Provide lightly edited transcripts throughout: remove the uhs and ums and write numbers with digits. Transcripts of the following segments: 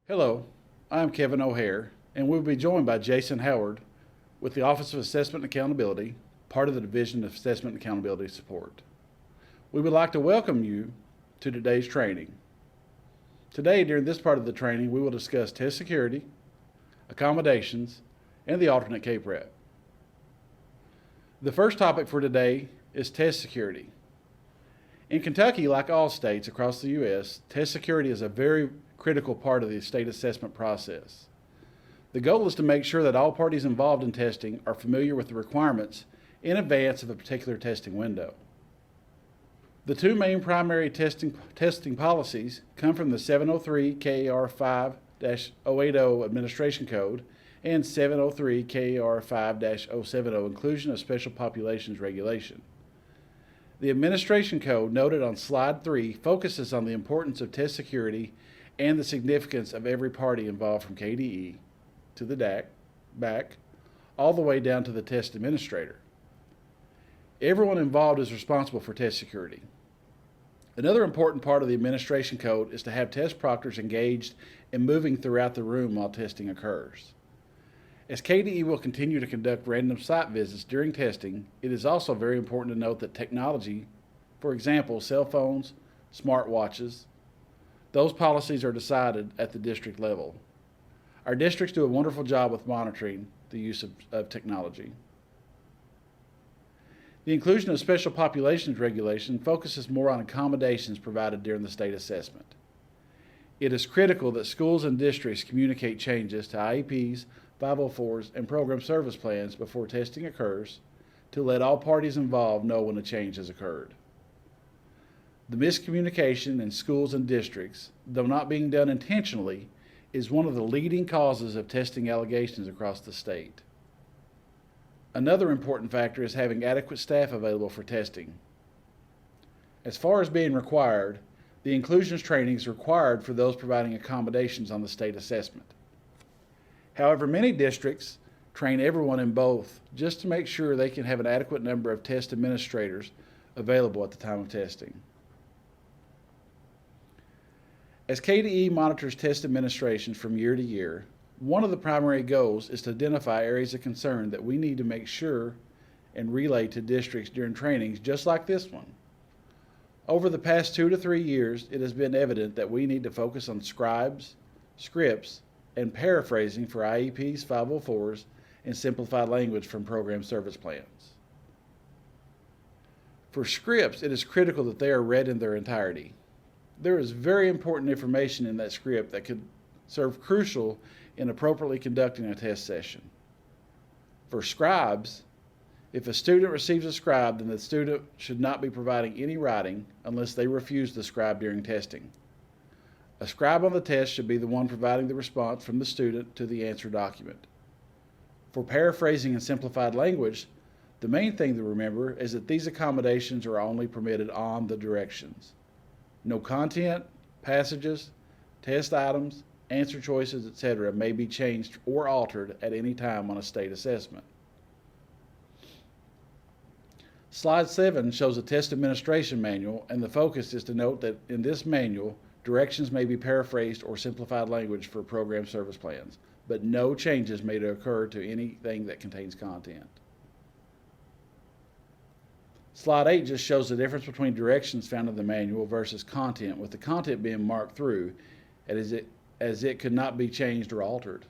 Hello, I'm Kevin O'Hare, and we'll be joined by Jason Howard with the Office of Assessment and Accountability, part of the Division of Assessment and Accountability Support. We would like to welcome you to today's training. Today, during this part of the training, we will discuss test security, accommodations, and the alternate K-Prep. The first topic for today is test security. In Kentucky, like all states across the U.S., test security is a very critical part of the state assessment process. The goal is to make sure that all parties involved in testing are familiar with the requirements in advance of a particular testing window. The two main primary testing policies come from the 703 KAR 5-080 Administration Code and 703 KAR 5-070 Inclusion of Special Populations Regulation. The Administration Code noted on slide 3 focuses on the importance of test security and the significance of every party involved from KDE to the DAC, back, all the way down to the test administrator. Everyone involved is responsible for test security. Another important part of the Administration Code is to have test proctors engaged and moving throughout the room while testing occurs. As KDE will continue to conduct random site visits during testing, it is also very important to note that technology, for example, cell phones, smartwatches, those policies are decided at the district level. Our districts do a wonderful job with monitoring the use of technology. The Inclusion of Special Populations Regulation focuses more on accommodations provided during the state assessment. It is critical that schools and districts communicate changes to IEPs, 504s, and program service plans before testing occurs to let all parties involved know when a change has occurred. The miscommunication in schools and districts, though not being done intentionally, is one of the leading causes of testing allegations across the state. Another important factor is having adequate staff available for testing. As far as being required, the inclusions training is required for those providing accommodations on the state assessment. However, many districts train everyone in both just to make sure they can have an adequate number of test administrators available at the time of testing. As KDE monitors test administrations from year to year, one of the primary goals is to identify areas of concern that we need to make sure and relay to districts during trainings just like this one. Over the past 2 to 3 years, it has been evident that we need to focus on Scribes, scripts, and paraphrasing for IEPs, 504s, and simplified language from program service plans. For scripts, it is critical that they are read in their entirety. There is very important information in that script that could serve crucial in appropriately conducting a test session. For Scribes, if a student receives a scribe, then the student should not be providing any writing unless they refuse the scribe during testing. A scribe on the test should be the one providing the response from the student to the answer document. For paraphrasing and simplified language, the main thing to remember is that these accommodations are only permitted on the directions. No content, passages, test items, answer choices, etc. may be changed or altered at any time on a state assessment. Slide 7 shows a test administration manual, and the focus is to note that in this manual, directions may be paraphrased or simplified language for program service plans, but no changes may occur to anything that contains content. Slide 8 just shows the difference between directions found in the manual versus content, with the content being marked through as it could not be changed or altered.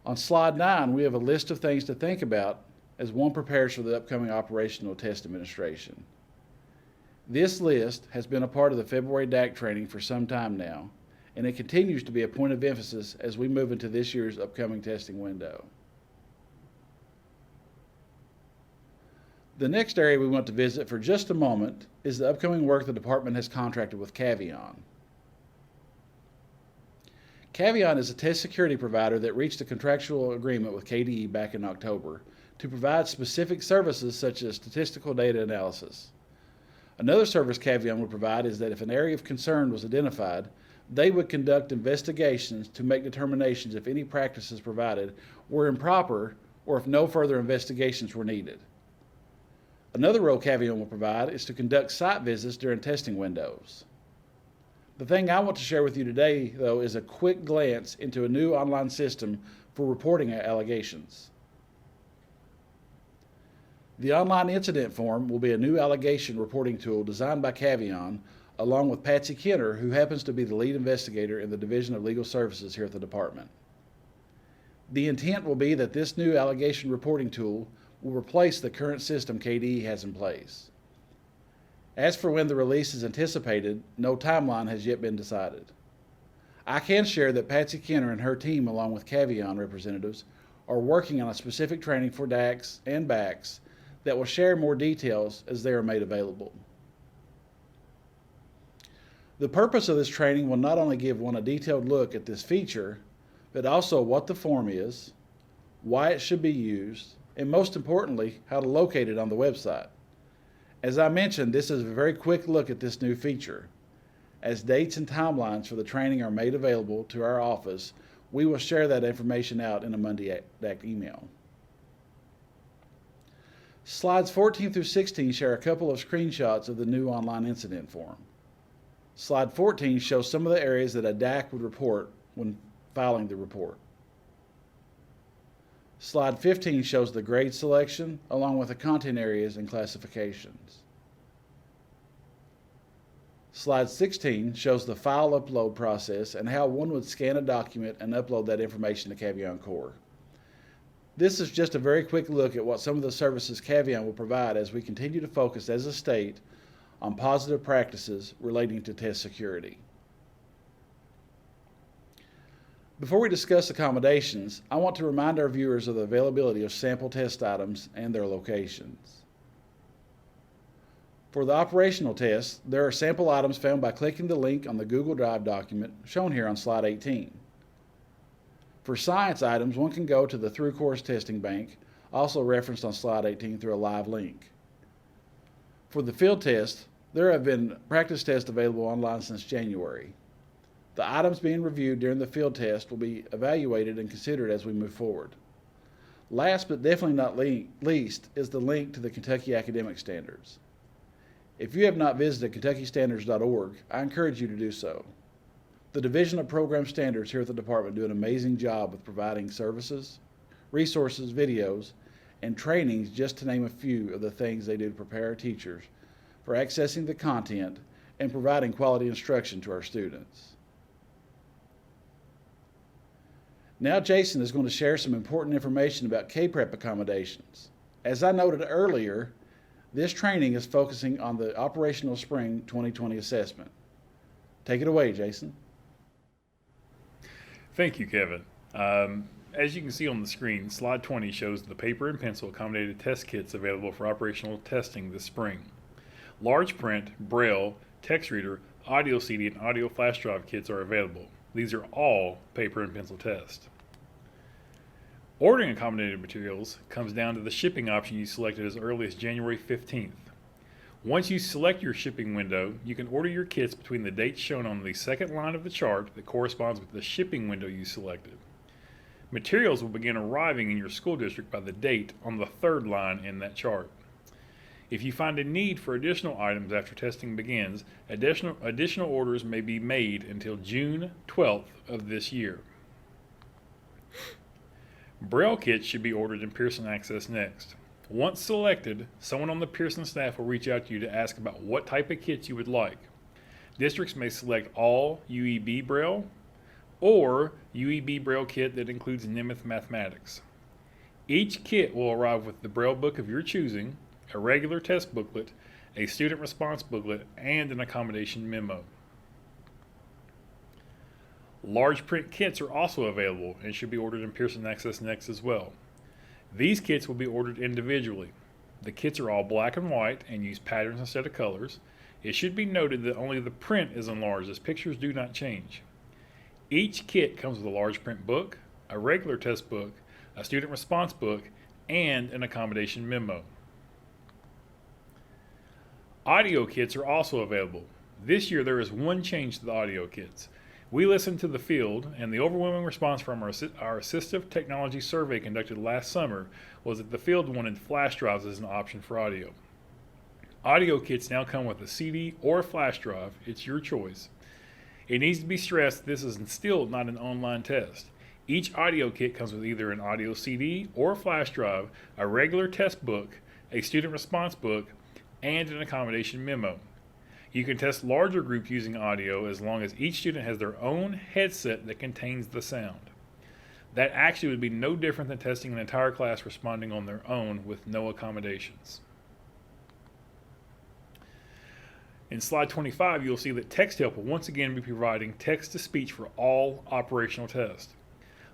On slide 9, we have a list of things to think about as one prepares for the upcoming operational test administration. This list has been a part of the February DAC training for some time now, and it continues to be a point of emphasis as we move into this year's upcoming testing window. The next area we want to visit for just a moment is the upcoming work the department has contracted with Cavion. Cavion is a test security provider that reached a contractual agreement with KDE back in October to provide specific services such as statistical data analysis. Another service Cavion would provide is that if an area of concern was identified, they would conduct investigations to make determinations if any practices provided were improper or if no further investigations were needed. Another role Cavion will provide is to conduct site visits during testing windows. The thing I want to share with you today, though, is a quick glance into a new online system for reporting allegations. The online incident form will be a new allegation reporting tool designed by Cavion, along with Patsy Kenner, who happens to be the lead investigator in the Division of Legal Services here at the department. The intent will be that this new allegation reporting tool will replace the current system KDE has in place. As for when the release is anticipated, no timeline has yet been decided. I can share that Patsy Kenner and her team, along with Cavion representatives, are working on a specific training for DACs and BACs that will share more details as they are made available. The purpose of this training will not only give one a detailed look at this feature, but also what the form is, why it should be used, and most importantly, how to locate it on the website. As I mentioned, this is a very quick look at this new feature. As dates and timelines for the training are made available to our office, we will share that information out in a Monday DAC email. Slides 14 through 16 share a couple of screenshots of the new online incident form. Slide 14 shows some of the areas that a DAC would report when filing the report. Slide 15 shows the grade selection along with the content areas and classifications. Slide 16 shows the file upload process and how one would scan a document and upload that information to Cavion Core. This is just a very quick look at what some of the services Cavion will provide as we continue to focus as a state on positive practices relating to test security. Before we discuss accommodations, I want to remind our viewers of the availability of sample test items and their locations. For the operational tests, there are sample items found by clicking the link on the Google Drive document shown here on slide 18. For science items, one can go to the Through Course Testing Bank, also referenced on slide 18 through a live link. For the field test, there have been practice tests available online since January. The items being reviewed during the field test will be evaluated and considered as we move forward. Last but definitely not least is the link to the Kentucky Academic Standards. If you have not visited KentuckyStandards.org, I encourage you to do so. The Division of Program Standards here at the department do an amazing job with providing services, resources, videos, and trainings, just to name a few of the things they do to prepare our teachers for accessing the content and providing quality instruction to our students. Now Jason is going to share some important information about Prep Accommodations. As I noted earlier, this training is focusing on the operational spring 2020 assessment. Take it away, Jason. Thank you, Kevin. As you can see on the screen, slide 20 shows the paper and pencil accommodated test kits available for operational testing this spring. Large print, Braille, text reader, audio CD, and audio flash drive kits are available. These are all paper and pencil tests. Ordering accommodated materials comes down to the shipping option you selected as early as January 15th. Once you select your shipping window, you can order your kits between the dates shown on the second line of the chart that corresponds with the shipping window you selected. Materials will begin arriving in your school district by the date on the third line in that chart. If you find a need for additional items after testing begins, additional orders may be made until June 12th of this year. Braille Kits should be ordered in Pearson Access next. Once selected, someone on the Pearson staff will reach out to you to ask about what type of kits you would like. Districts may select all UEB Braille or UEB Braille kit that includes Nemeth Mathematics. Each kit will arrive with the Braille book of your choosing, a regular test booklet, a student response booklet, and an accommodation memo. Large print kits are also available and should be ordered in Pearson Access Next as well. These kits will be ordered individually. The kits are all black and white and use patterns instead of colors. It should be noted that only the print is enlarged as pictures do not change. Each kit comes with a large print book, a regular test book, a student response book, and an accommodation memo. Audio kits are also available. This year there is one change to the audio kits. We listened to the field, and the overwhelming response from our assistive technology survey conducted last summer was that the field wanted flash drives as an option for audio. Audio kits now come with a CD or a flash drive, it's your choice. It needs to be stressed that this is still not an online test. Each audio kit comes with either an audio CD or a flash drive, a regular test book, a student response book, and an accommodation memo. You can test larger groups using audio as long as each student has their own headset that contains the sound. That actually would be no different than testing an entire class responding on their own with no accommodations. In slide 25, you'll see that TextHelp will once again be providing text-to-speech for all operational tests.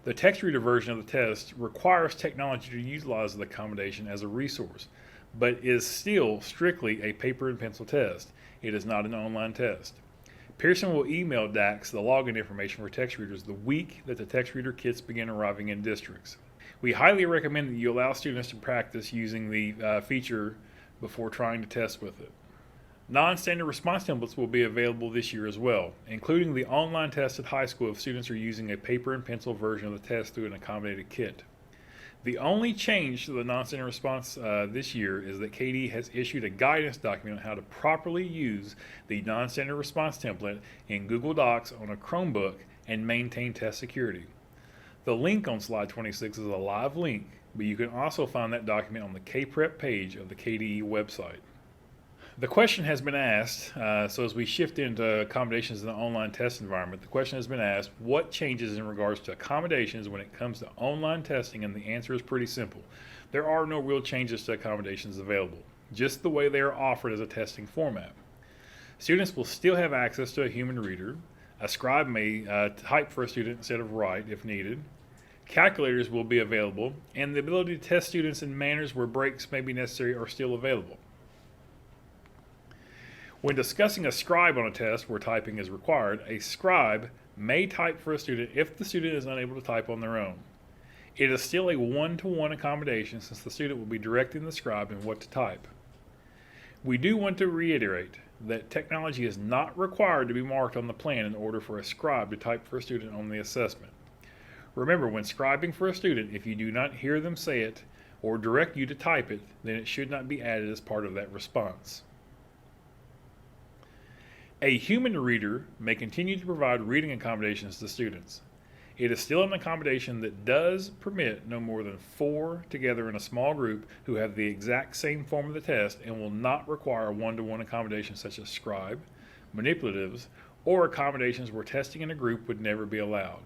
The text reader version of the test requires technology to utilize the accommodation as a resource, but is still strictly a paper and pencil test. It is not an online test. Pearson will email DACs the login information for text readers the week that the text reader kits begin arriving in districts. We highly recommend that you allow students to practice using the feature before trying to test with it. Non-standard response templates will be available this year as well, including the online test at high school if students are using a paper and pencil version of the test through an accommodated kit. The only change to the non-standard response this year is that KDE has issued a guidance document on how to properly use the non-standard response template in Google Docs on a Chromebook and maintain test security. The link on slide 26 is a live link, but you can also find that document on the KPrep page of the KDE website. The question has been asked, so as we shift into accommodations in the online test environment, the question has been asked, what changes in regards to accommodations when it comes to online testing? And the answer is pretty simple. There are no real changes to accommodations available, just the way they are offered as a testing format. Students will still have access to a human reader. A scribe may type for a student instead of write if needed. Calculators will be available, and the ability to test students in manners where breaks may be necessary are still available. When discussing a scribe on a test where typing is required, a scribe may type for a student if the student is unable to type on their own. It is still a one-to-one accommodation since the student will be directing the scribe in what to type. We do want to reiterate that technology is not required to be marked on the plan in order for a scribe to type for a student on the assessment. Remember, when scribing for a student, if you do not hear them say it or direct you to type it, then it should not be added as part of that response. A human reader may continue to provide reading accommodations to students. It is still an accommodation that does permit no more than 4 together in a small group who have the exact same form of the test and will not require one-to-one accommodations such as scribe, manipulatives, or accommodations where testing in a group would never be allowed.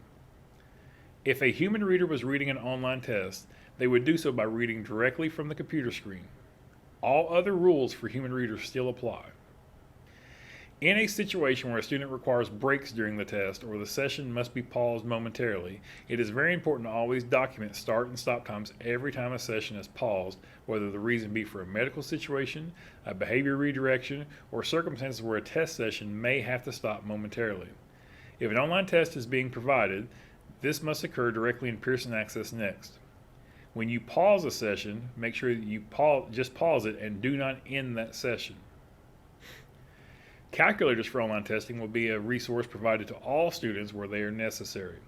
If a human reader was reading an online test, they would do so by reading directly from the computer screen. All other rules for human readers still apply. In a situation where a student requires breaks during the test or the session must be paused momentarily, it is very important to always document start and stop times every time a session is paused, whether the reason be for a medical situation, a behavior redirection, or circumstances where a test session may have to stop momentarily. If an online test is being provided, this must occur directly in Pearson Access Next. When you pause a session, make sure that you just pause it and do not end that session. Calculators for online testing will be a resource provided to all students where they are necessary.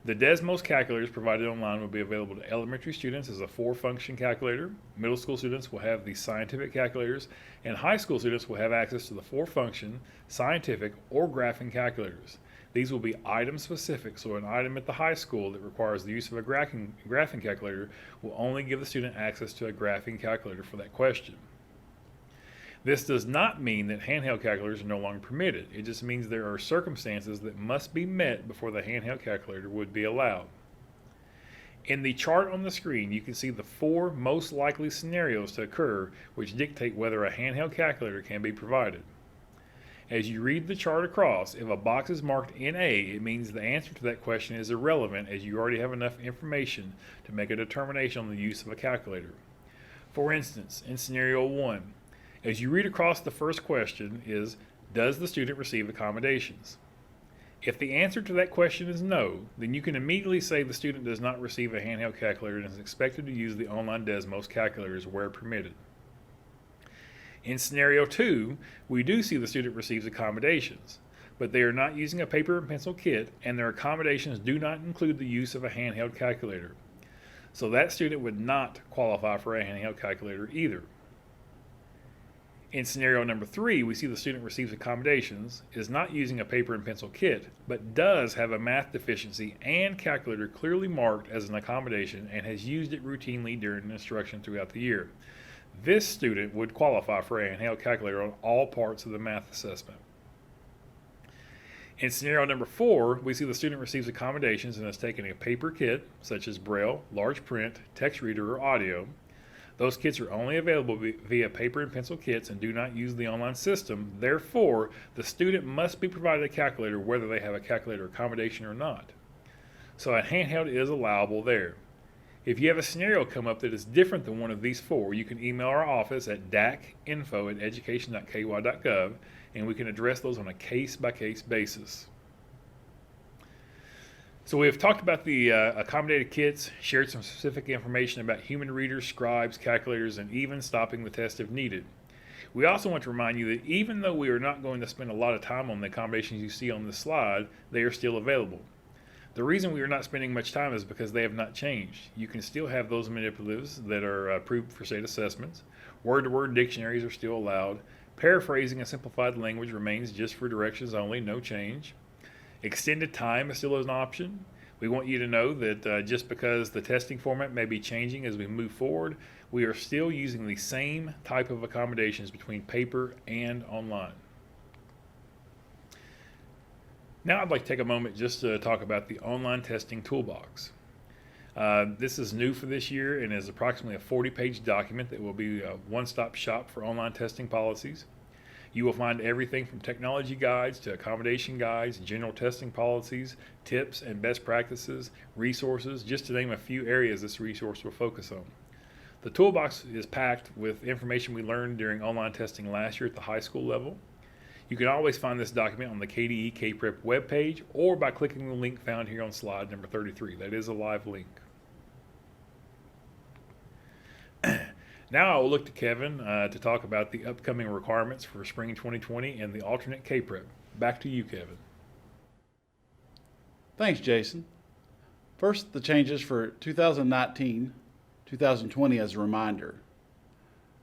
The Desmos calculators provided online will be available to elementary students as a 4-function calculator, middle school students will have the scientific calculators, and high school students will have access to the 4-function, scientific, or graphing calculators. These will be item specific, so an item at the high school that requires the use of a graphing calculator will only give the student access to a graphing calculator for that question. This does not mean that handheld calculators are no longer permitted. It just means there are circumstances that must be met before the handheld calculator would be allowed. In the chart on the screen, you can see the 4 most likely scenarios to occur which dictate whether a handheld calculator can be provided. As you read the chart across, if a box is marked NA, it means the answer to that question is irrelevant as you already have enough information to make a determination on the use of a calculator. For instance, in scenario 1, as you read across the first question is, does the student receive accommodations? If the answer to that question is no, then you can immediately say the student does not receive a handheld calculator and is expected to use the online Desmos calculators where permitted. In scenario 2, we do see the student receives accommodations, but they are not using a paper and pencil kit and their accommodations do not include the use of a handheld calculator. So that student would not qualify for a handheld calculator either. In scenario number 3, we see the student receives accommodations, is not using a paper and pencil kit, but does have a math deficiency and calculator clearly marked as an accommodation and has used it routinely during instruction throughout the year. This student would qualify for a handheld calculator on all parts of the math assessment. In scenario number 4, we see the student receives accommodations and has taken a paper kit, such as Braille, large print, text reader, or audio. Those kits are only available via paper and pencil kits and do not use the online system. Therefore, the student must be provided a calculator whether they have a calculator accommodation or not. So a handheld is allowable there. If you have a scenario come up that is different than one of these 4, you can email our office at dacinfo@education.ky.gov, and we can address those on a case-by-case basis. So we have talked about the accommodated kits, shared some specific information about human readers, scribes, calculators, and even stopping the test if needed. We also want to remind you that even though we are not going to spend a lot of time on the accommodations you see on this slide, they are still available. The reason we are not spending much time is because they have not changed. You can still have those manipulatives that are approved for state assessments. Word-to-word dictionaries are still allowed. Paraphrasing and simplified language remains just for directions only, no change. Extended time is still an option. We want you to know that just because the testing format may be changing as we move forward, we are still using the same type of accommodations between paper and online. Now I'd like to take a moment just to talk about the online testing toolbox. This is new for this year and is approximately a 40-page document that will be a one-stop shop for online testing policies. You will find everything from technology guides to accommodation guides, general testing policies, tips and best practices, resources, just to name a few areas this resource will focus on. The toolbox is packed with information we learned during online testing last year at the high school level. You can always find this document on the KDE KPrep webpage or by clicking the link found here on slide number 33. That is a live link. Now I will look to Kevin to talk about the upcoming requirements for spring 2020 and the alternate KPrep. Back to you, Kevin. Thanks, Jason. First, the changes for 2019-2020 as a reminder.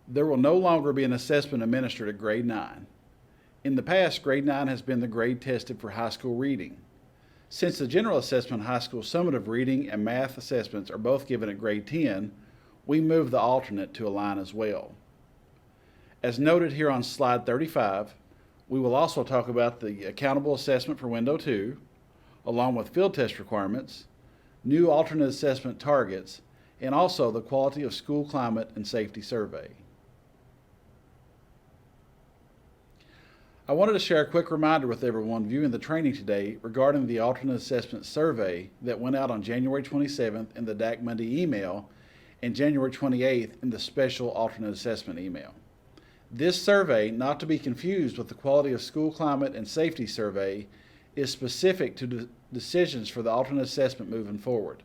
There will no longer be an assessment administered at grade 9. In the past, grade 9 has been the grade tested for high school reading. Since the general assessment high school summative reading and math assessments are both given at grade 10, we moved the alternate to align as well. As noted here on slide 35, we will also talk about the accountable assessment for window 2, along with field test requirements, new alternate assessment targets, and also the quality of school climate and safety survey. I wanted to share a quick reminder with everyone viewing the training today regarding the alternate assessment survey that went out on January 27th in the DAC Monday email and January 28th in the special alternate assessment email. This survey, not to be confused with the quality of school climate and safety survey, is specific to decisions for the alternate assessment moving forward.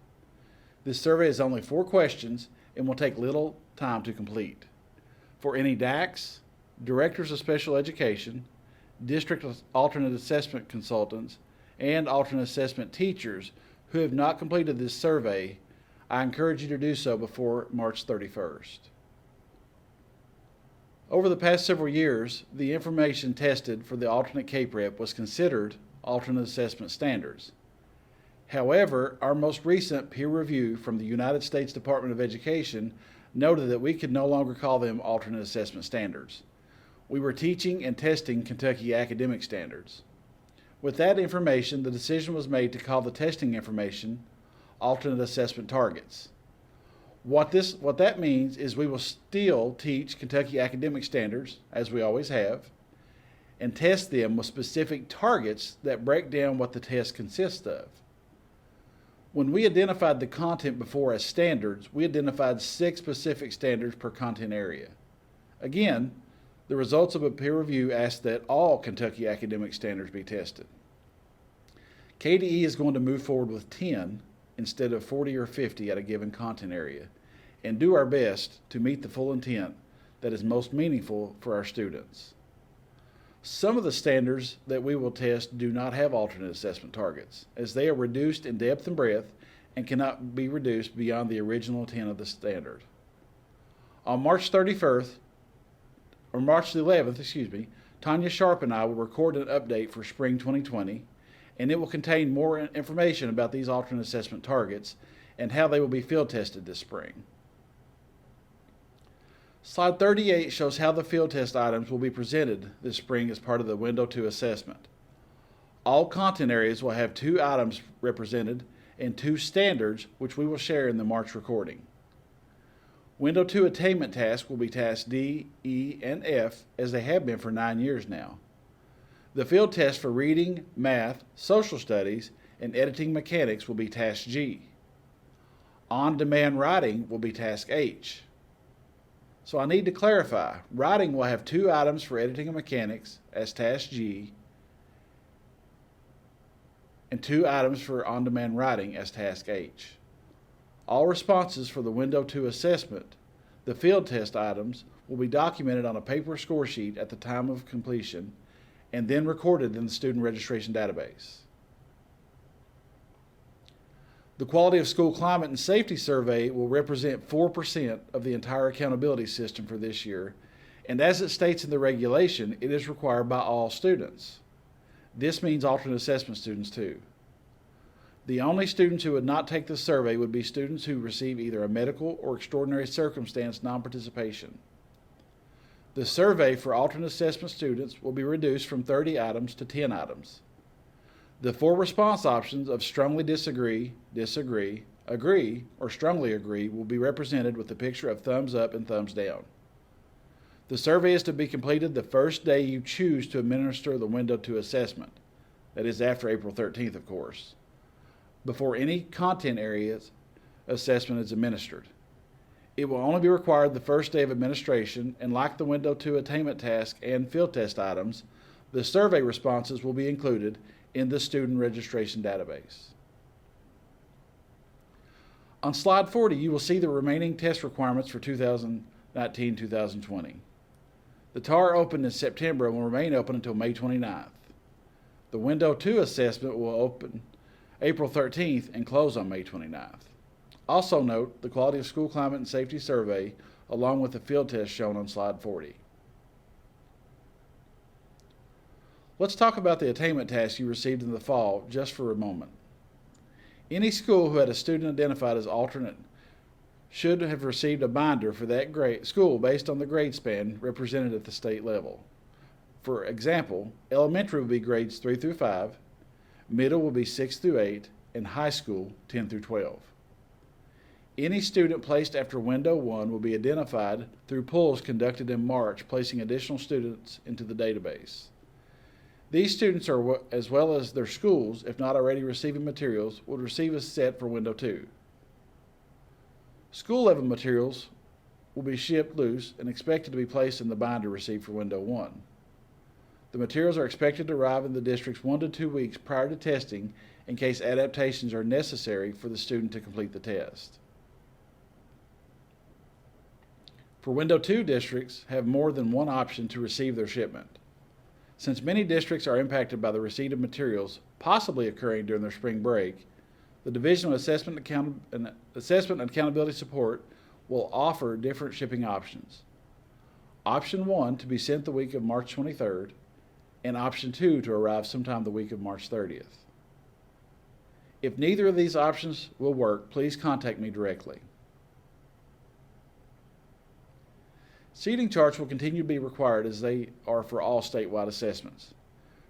This survey is only 4 questions and will take little time to complete. For any DACs, Directors of Special Education, District Alternate Assessment Consultants, and alternate assessment teachers who have not completed this survey, I encourage you to do so before March 31st. Over the past several years, the information tested for the alternate KPrep was considered alternate assessment standards. However, our most recent peer review from the United States Department of Education noted that we could no longer call them alternate assessment standards. We were teaching and testing Kentucky academic standards. With that information, the decision was made to call the testing information alternate assessment targets. What that means is we will still teach Kentucky academic standards, as we always have, and test them with specific targets that break down what the test consists of. When we identified the content before as standards, we identified 6 specific standards per content area. Again, the results of a peer review asked that all Kentucky academic standards be tested. KDE is going to move forward with 10 instead of 40 or 50 at a given content area, and do our best to meet the full intent that is most meaningful for our students. Some of the standards that we will test do not have alternate assessment targets, as they are reduced in depth and breadth and cannot be reduced beyond the original intent of the standard. On March 31st, March the 11th, Tanya Sharp and I will record an update for spring 2020, and it will contain more information about these alternate assessment targets and how they will be field tested this spring. Slide 38 shows how the field test items will be presented this spring as part of the Window 2 assessment. All content areas will have 2 items represented and 2 standards, which we will share in the March recording. Window 2 attainment tasks will be tasks D, E, and F as they have been for 9 years now. The field test for reading, math, social studies, and editing mechanics will be task G. On-demand writing will be task H. So I need to clarify, writing will have 2 items for editing and mechanics as task G and 2 items for on-demand writing as task H. All responses for the Window 2 assessment, the field test items, will be documented on a paper score sheet at the time of completion and then recorded in the student registration database. The Quality of School Climate and Safety Survey will represent 4% of the entire accountability system for this year, and as it states in the regulation, it is required by all students. This means alternate assessment students too. The only students who would not take the survey would be students who receive either a medical or extraordinary circumstance non-participation. The survey for alternate assessment students will be reduced from 30 items to 10 items. The 4 response options of strongly disagree, disagree, agree, or strongly agree will be represented with a picture of thumbs up and thumbs down. The survey is to be completed the first day you choose to administer the Window 2 assessment, that is after April 13th, of course, before any content areas assessment is administered. It will only be required the first day of administration, and like the Window 2 attainment task and field test items, the survey responses will be included in the student registration database. On slide 40, you will see the remaining test requirements for 2019-2020. The TAR opened in September and will remain open until May 29th. The Window 2 assessment will open April 13th and close on May 29th. Also note the Quality of School Climate and Safety Survey along with the field test shown on slide 40. Let's talk about the attainment task you received in the fall just for a moment. Any school who had a student identified as alternate should have received a binder for that school based on the grade span represented at the state level. For example, elementary will be grades 3 through 5, middle will be 6 through 8, and high school 10 through 12. Any student placed after Window 1 will be identified through polls conducted in March, placing additional students into the database. These students, as well as their schools, if not already receiving materials, will receive a set for Window 2. School level materials will be shipped loose and expected to be placed in the binder received for Window 1. The materials are expected to arrive in the districts 1 to 2 weeks prior to testing in case adaptations are necessary for the student to complete the test. For Window 2 districts have more than one option to receive their shipment. Since many districts are impacted by the receipt of materials possibly occurring during their spring break, the Division of Assessment and Accountability Support will offer different shipping options. Option 1 to be sent the week of March 23rd, and Option 2 to arrive sometime the week of March 30th. If neither of these options will work, please contact me directly. Seating charts will continue to be required as they are for all statewide assessments.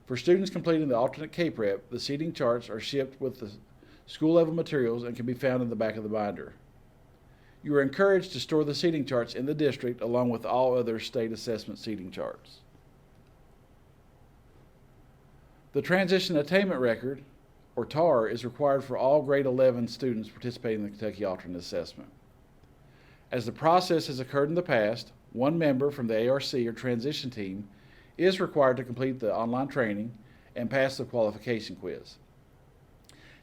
For students completing the alternate K-Prep, the seating charts are shipped with the school level materials and can be found in the back of the binder. You are encouraged to store the seating charts in the district along with all other state assessment seating charts. The Transition Attainment Record, or TAR, is required for all grade 11 students participating in the Kentucky Alternate Assessment. As the process has occurred in the past, one member from the ARC or transition team is required to complete the online training and pass the qualification quiz.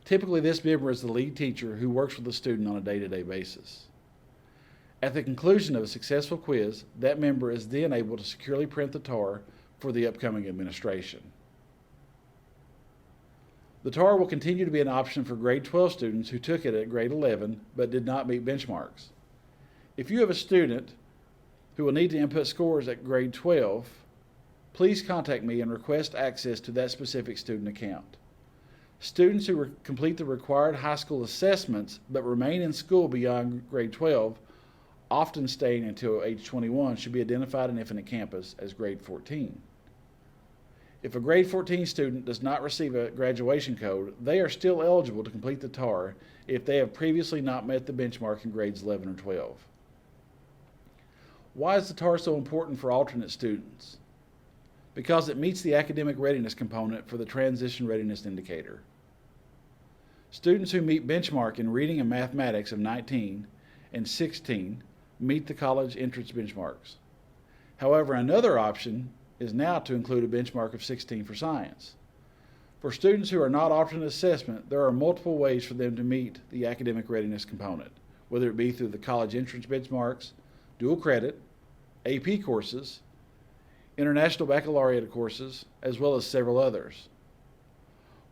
Typically, this member is the lead teacher who works with the student on a day-to-day basis. At the conclusion of a successful quiz, that member is then able to securely print the TAR for the upcoming administration. The TAR will continue to be an option for grade 12 students who took it at grade 11 but did not meet benchmarks. If you have a student who who will need to input scores at grade 12, please contact me and request access to that specific student account. Students who complete the required high school assessments but remain in school beyond grade 12, often staying until age 21, should be identified on Infinite Campus as grade 14. If a grade 14 student does not receive a graduation code, they are still eligible to complete the TAR if they have previously not met the benchmark in grades 11 or 12. Why is the TAR so important for alternate students? Because it meets the academic readiness component for the Transition Readiness Indicator. Students who meet benchmark in reading and mathematics of 19 and 16 meet the college entrance benchmarks. However, another option is now to include a benchmark of 16 for science. For students who are not alternate assessment, there are multiple ways for them to meet the academic readiness component, whether it be through the college entrance benchmarks, dual credit, AP courses, international baccalaureate courses, as well as several others.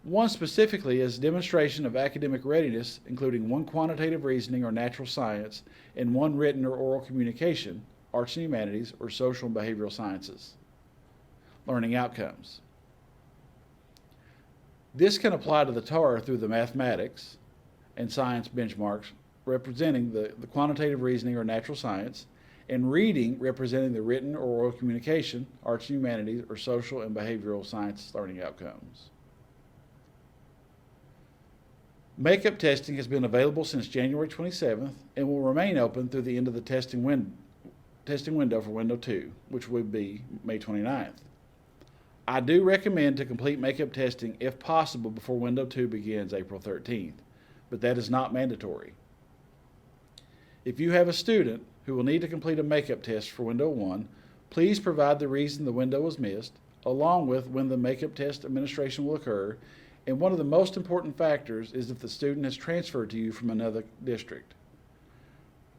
One specifically is demonstration of academic readiness, including one quantitative reasoning or natural science and one written or oral communication, arts and humanities, or social and behavioral sciences. Learning outcomes. This can apply to the TAR through the mathematics and science benchmarks representing the quantitative reasoning or natural science, and reading representing the written or oral communication, arts and humanities, or social and behavioral science learning outcomes. Makeup testing has been available since January 27th and will remain open through the end of the testing window for Window 2, which will be May 29th. I do recommend to complete makeup testing if possible before Window 2 begins April 13th, but that is not mandatory. If you have a student who will need to complete a makeup test for Window 1, please provide the reason the window was missed, along with when the makeup test administration will occur, and one of the most important factors is if the student has transferred to you from another district.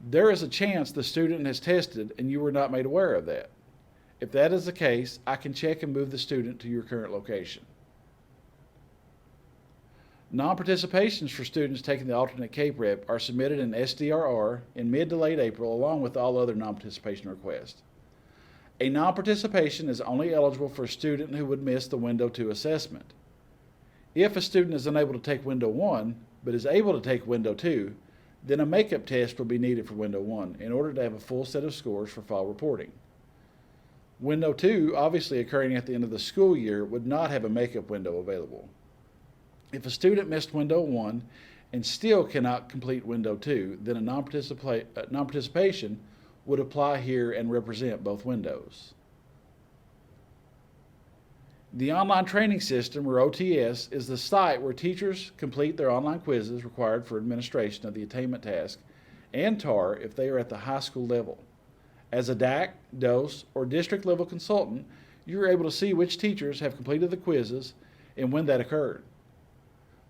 There is a chance the student has tested and you were not made aware of that. If that is the case, I can check and move the student to your current location. Non-participations for students taking the alternate K-Prep are submitted in SDRR in mid to late April, along with all other non-participation requests. A non-participation is only eligible for a student who would miss the Window 2 assessment. If a student is unable to take Window 1, but is able to take Window 2, then a makeup test will be needed for Window 1 in order to have a full set of scores for fall reporting. Window 2, obviously occurring at the end of the school year, would not have a makeup window available. If a student missed Window 1 and still cannot complete Window 2, then a non-participation would apply here and represent both windows. The Online Training System, or OTS, is the site where teachers complete their online quizzes required for administration of the attainment task and TAR if they are at the high school level. As a DAC, DOS, or district level consultant, you are able to see which teachers have completed the quizzes and when that occurred.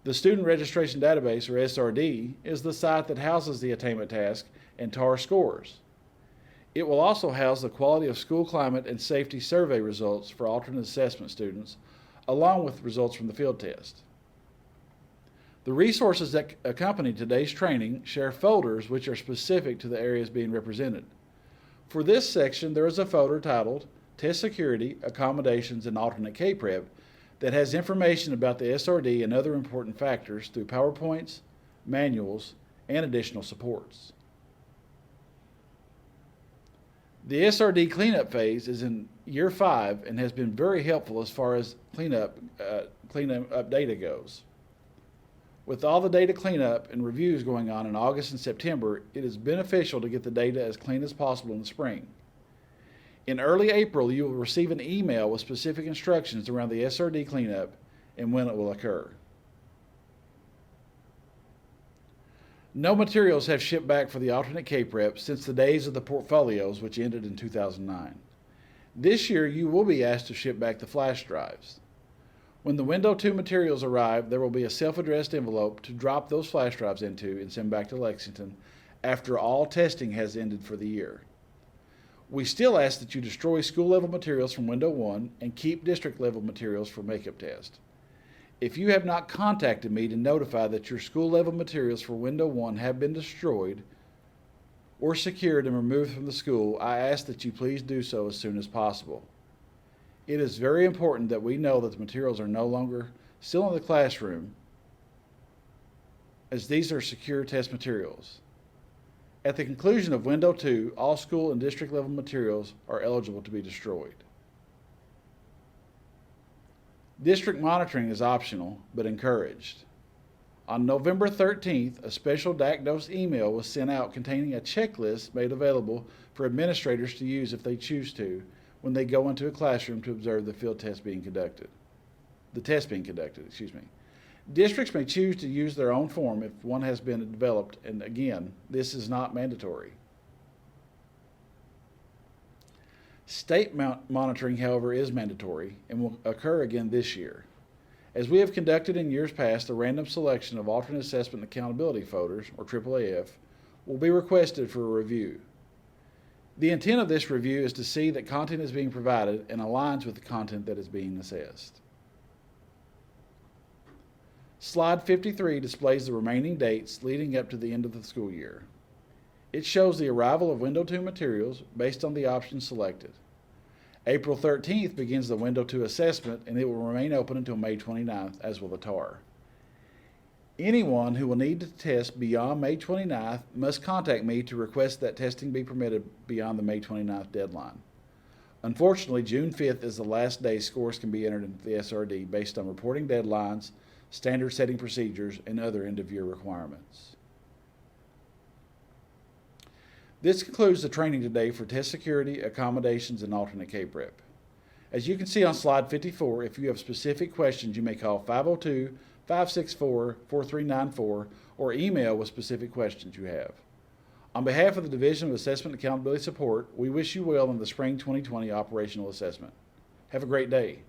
The Student Registration Database, or SRD, is the site that houses the attainment task and TAR scores. It will also house the Quality of School Climate and Safety Survey results for alternate assessment students, along with results from the field test. The resources that accompany today's training share folders which are specific to the areas being represented. For this section, there is a folder titled Test Security, Accommodations, and Alternate K-Prep that has information about the SRD and other important factors through PowerPoints, manuals, and additional supports. The SRD cleanup phase is in year 5 and has been very helpful as far as cleanup data goes. With all the data cleanup and reviews going on in August and September, it is beneficial to get the data as clean as possible in the spring. In early April, you will receive an email with specific instructions around the SRD cleanup and when it will occur. No materials have shipped back for the alternate K-Prep since the days of the portfolios, which ended in 2009. This year, you will be asked to ship back the flash drives. When the Window 2 materials arrive, there will be a self-addressed envelope to drop those flash drives into and send back to Lexington after all testing has ended for the year. We still ask that you destroy school-level materials from Window 1 and keep district-level materials for makeup test. If you have not contacted me to notify that your school-level materials for Window 1 have been destroyed, or secured and removed from the school, I ask that you please do so as soon as possible. It is very important that we know that the materials are no longer still in the classroom, as these are secure test materials. At the conclusion of Window 2, all school and district level materials are eligible to be destroyed. District monitoring is optional, but encouraged. On November 13th, a special DAC dose email was sent out containing a checklist made available for administrators to use if they choose to when they go into a classroom to observe the field test being conducted. Districts may choose to use their own form if one has been developed, and again, this is not mandatory. State monitoring, however, is mandatory and will occur again this year. As we have conducted in years past, a random selection of alternate assessment and accountability folders, or AAAF, will be requested for a review. The intent of this review is to see that content is being provided and aligns with the content that is being assessed. Slide 53 displays the remaining dates leading up to the end of the school year. It shows the arrival of Window 2 materials based on the options selected. April 13th begins the Window 2 assessment, and it will remain open until May 29th, as will the TAR. Anyone who will need to test beyond May 29th must contact me to request that testing be permitted beyond the May 29th deadline. Unfortunately, June 5th is the last day scores can be entered into the SRD based on reporting deadlines, standard setting procedures, and other end-of-year requirements. This concludes the training today for test security, accommodations, and alternate K-Prep. As you can see on slide 54, if you have specific questions, you may call 502-564-4394 or email with specific questions you have. On behalf of the Division of Assessment and Accountability Support, we wish you well in the Spring 2020 operational assessment. Have a great day.